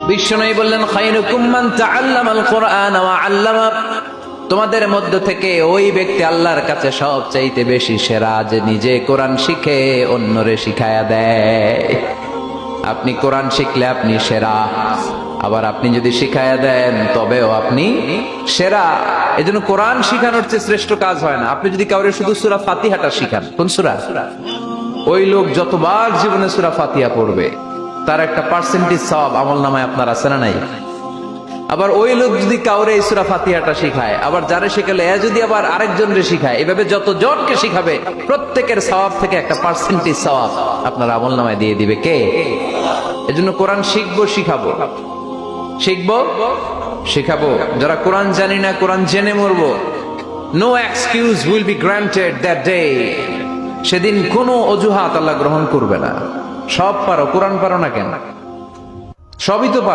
বিশ্বনবী বললেন, খায়রুকুম মান তাআল্লামাল কুরআন ওয়া আল্লামা। তোমাদের মধ্য থেকে ওই ব্যক্তি আল্লাহর কাছে সবচাইতে বেশি সেরা, যে নিজে কোরআন শিখে অন্যরে শিখায়া দেয়। আপনি কোরআন শিখলে আপনি সেরা, আবার আপনি যদি শিখায়া দেন তবেও আপনি সেরা। এজন্য কোরআন শিখানোর চেয়ে শ্রেষ্ঠ কাজ হয় না। আপনি যদি কাউরে শুধু সূরা ফাতিহাটা শিখান, কোন সূরা, ওই লোক যতবার জীবনে সূরা ফাতিহা পড়বে তার একটা পার্সেন্টেজ সওয়াব আমলনামায় আপনার আছে না নাই? আবার ওই লোক যদি কাউরে এই সূরা ফাতিহাটা শিখায়, আবার যারে শিখালে এ যদি আবার আরেকজনরে শিখায়, এভাবে যত জনকে শিখাবে প্রত্যেকের সওয়াব থেকে একটা পার্সেন্টেজ সওয়াব আপনার আমলনামায় দিয়ে দিবে কে? এজন্য কোরআন শিখবো, শিখাবো, শিখবো, শিখাবো। যারা কোরআন জানি না, কোরআন জেনে মরবো। No excuse will be granted that day. সেদিন কোনো অজুহাত আল্লাহ গ্রহণ করবে না। সব পারো, কোরআন পারো না কেন? সবই তো পারো।